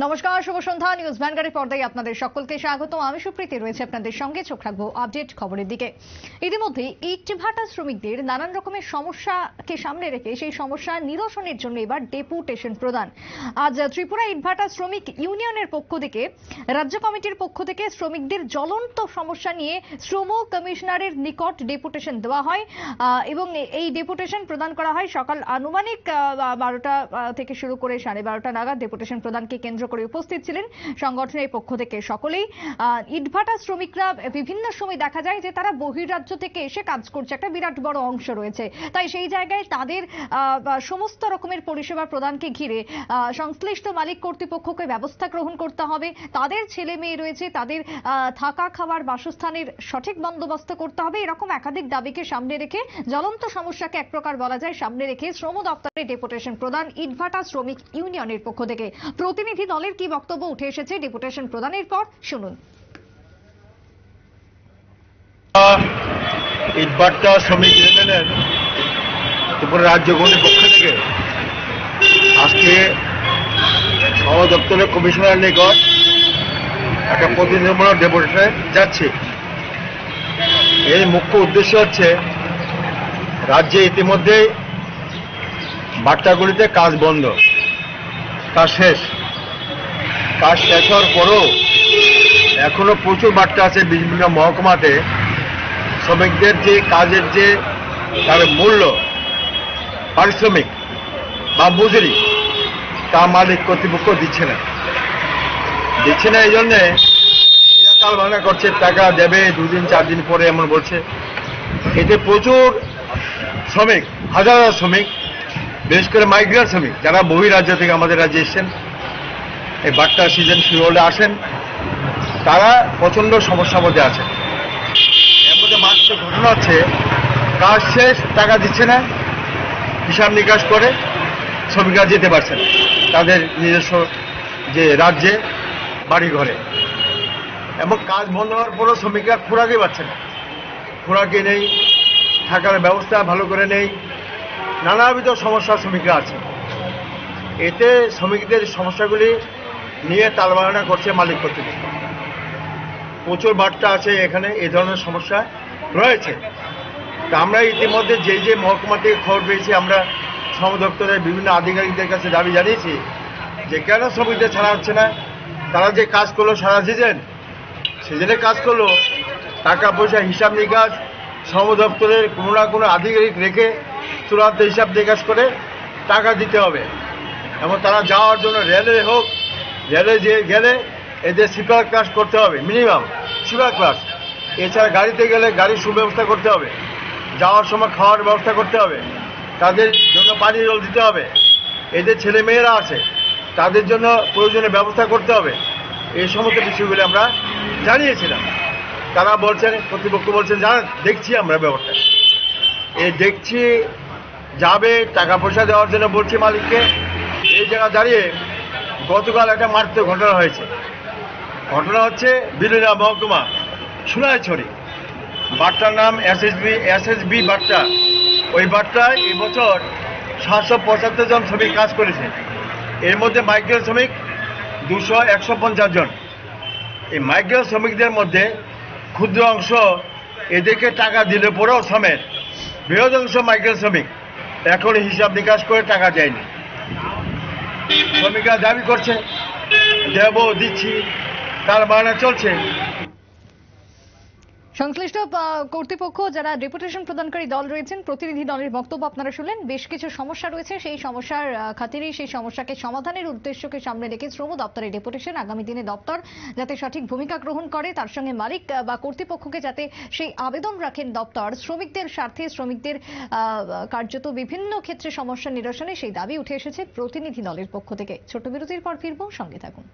নমস্কার, শুভ সন্ধ্যা। নিউজ ভ্যানগার্ডের পর্দায় আপনাদের সকলকে স্বাগত। আমি সুপ্রীতি রয়েছে আপনাদের সঙ্গে। চোখ রাখবো আপডেট খবরের দিকে। ইতিমধ্যে ইটভাটা শ্রমিকদের নানান রকমের সমস্যাকে সামনে রেখে সেই সমস্যা নিরসনের জন্য এবার ডেপুটেশন প্রদান। আজ ত্রিপুরা ইটভাটা শ্রমিক ইউনিয়নের পক্ষ থেকে, রাজ্য কমিটির পক্ষ থেকে শ্রমিকদের জ্বলন্ত সমস্যা নিয়ে শ্রম কমিশনারের নিকট ডেপুটেশন দেওয়া হয় এবং এই ডেপুটেশন প্রদান করা হয় সকাল আনুমানিক 12টা থেকে শুরু করে 12:30 নাগাদ। ডেপুটেশন প্রদানকে কেন্দ্র করে উপস্থিত ছিলেন সংগঠনের পক্ষ থেকে সকলেই। ইটভাটা শ্রমিকরা বিভিন্ন সময় দেখা যায় যে তারা বহির্রাজ্য থেকে এসে কাজ করছে, একটা বিরাট বড় অংশ রয়েছে। তাই সেই জায়গায় তাদের সমস্ত রকমের পরিষেবা প্রদানকে ঘিরে সংশ্লিষ্ট মালিক কর্তৃপক্ষকে ব্যবস্থা গ্রহণ করতে হবে। তাদের ছেলে মেয়ে রয়েছে, তাদের থাকা খাওয়ার বাসস্থানের সঠিক বন্দোবস্ত করতে হবে। এরকম একাধিক দাবিকে সামনে রেখে, জ্বলন্ত সমস্যাকে এক প্রকার বলা যায় সামনে রেখে শ্রম দপ্তরে ডেপুটেশন প্রদান ইটভাটা শ্রমিক ইউনিয়নের পক্ষ থেকে। প্রতিনিধি দলের কি বক্তব্য উঠে এসেছে ডেপুটেশন প্রদানের পর, শুনুন। ইটভাটা শ্রমিক ইউনিয়নের ত্রিপুরা রাজ্য কমিটির পক্ষ থেকে আজকে শ্রম দপ্তরের কমিশনার নিকট একটা প্রতিনিধিমূলক ডেপুটেশন যাচ্ছে। এর মুখ্য উদ্দেশ্য হচ্ছে, রাজ্যে ইতিমধ্যেই বাট্টাগুলিতে কাজ বন্ধ, কাজ শেষ হওয়ার পরেও এখনো প্রচুর বাট্টা আছে বিভিন্ন মহকুমাতে। শ্রমিকদের যে কাজের যে তার মূল্য, পারিশ্রমিক বা মজুরি, তা মালিক কর্তৃপক্ষ দিচ্ছে না। এই জন্যে এরা কাল ভাঙা করছে, টাকা দেবে 2 দিন 4 দিন পরে এমন বলছে। এতে প্রচুর শ্রমিক, হাজার শ্রমিক, বিশেষ করে মাইগ্রেন্ট শ্রমিক যারা বহিরাজ্য থেকে আমাদের রাজ্যে এসছেন, এই বাট্টা সিজন শুরু হলে আসেন, তারা প্রচন্ড সমস্যার মধ্যে আছেন। এর মধ্যে মাত্র ঘটনা হচ্ছে, কাজ শেষ, টাকা দিচ্ছে না, হিসাব নিকাশ করে শ্রমিকরা যেতে পারছে না তাদের নিজস্ব যে রাজ্যে, বাড়ি ঘরে। এবং কাজ বন্ধ হওয়ার পরও শ্রমিকরা খোরাকই পাচ্ছে না, খোরাকি নেই, থাকার ব্যবস্থা ভালো করে নেই, নানাবিধ সমস্যা শ্রমিকরা আছে। এতে শ্রমিকদের সমস্যাগুলি নিয়ে তালবাহানা করছে মালিক কর্তৃপক্ষ। প্রচুর বাট্টা আছে এখানে, এই ধরনের সমস্যা রয়েছে। তা আমরা ইতিমধ্যে যে মহকুমা থেকে খবর পেয়েছি, আমরা শ্রম দপ্তরের বিভিন্ন আধিকারিকদের কাছে দাবি জানিয়েছি যে কেন শ্রমিকদের ছাড়া হচ্ছে না। তারা যে কাজ করলো সারা সিজনে কাজ করলো, টাকা পয়সা হিসাব নিকাশ শ্রম দপ্তরের কোনো না কোনো আধিকারিক রেখে চূড়ান্ত হিসাব নিকাশ করে টাকা দিতে হবে। এবং তারা যাওয়ার জন্য রেলে হোক, রেলে যে গেলে এদের স্লিপার ক্লাস করতে হবে, মিনিমাম স্লিপার ক্লাস। এছাড়া গাড়িতে গেলে গাড়ির সুব্যবস্থা করতে হবে, যাওয়ার সময় খাওয়ার ব্যবস্থা করতে হবে, তাদের জন্য পানি জল দিতে হবে। এদের ছেলে মেয়েরা আছে, তাদের জন্য প্রয়োজনীয় ব্যবস্থা করতে হবে। এই সমস্ত বিষয়গুলি আমরা জানিয়েছিলাম। তারা বলছেন, কর্তৃপক্ষ বলছেন, দেখছি আমরা ব্যাপারটা, দেখছি যাবে, টাকা পয়সা দেওয়ার জন্য বলছি মালিককে। এই জায়গা দাঁড়িয়ে গতকাল একটা মারাত্মক ঘটনা হচ্ছে বিলুনিয়া মহকুমা সোনাইছড়ি। বাট্টার নাম এসএসবি বাট্টা। ওই বাট্টায় এবছর 775 জন শ্রমিক কাজ করেছে। এর মধ্যে মাইগ্রেন্ট শ্রমিক 150 জন। এই মাইগ্রেন্ট শ্রমিকদের মধ্যে ক্ষুদ্র অংশ এদেরকে টাকা দিলে পরেও সমেত বৃহৎ অংশ মাইগ্রেন্ট শ্রমিক এখন হিসাব নিকাশ করে টাকা দেয়নি। শ্রমিকরা দাবি করছে, দেব, দিচ্ছি, তার বাহানা চলছে। সংশ্লিষ্ট কর্তৃপক্ষ যারা ডেপুটেশন প্রদানকারী দল রয়েছেন, প্রতিনিধি দলের বক্তব্য আপনারা শুনলেন। বেশ কিছু সমস্যা রয়েছে, সেই সমস্যার খাতিরেই সেই সমস্যাকে সমাধানের উদ্দেশ্যকে সামনে রেখে শ্রম দপ্তরের ডেপুটেশন। আগামী দিনে দপ্তর যাতে সঠিক ভূমিকা গ্রহণ করে, তার সঙ্গে মালিক বা কর্তৃপক্ষকে যাতে সেই আবেদন রাখেন দপ্তর, শ্রমিকদের স্বার্থে, শ্রমিকদের কার্যত বিভিন্ন ক্ষেত্রে সমস্যা নিরসনে, সেই দাবি উঠে এসেছে প্রতিনিধি দলের পক্ষ থেকে। ছোট বিরতির পর ফিরবো, সঙ্গে থাকুন।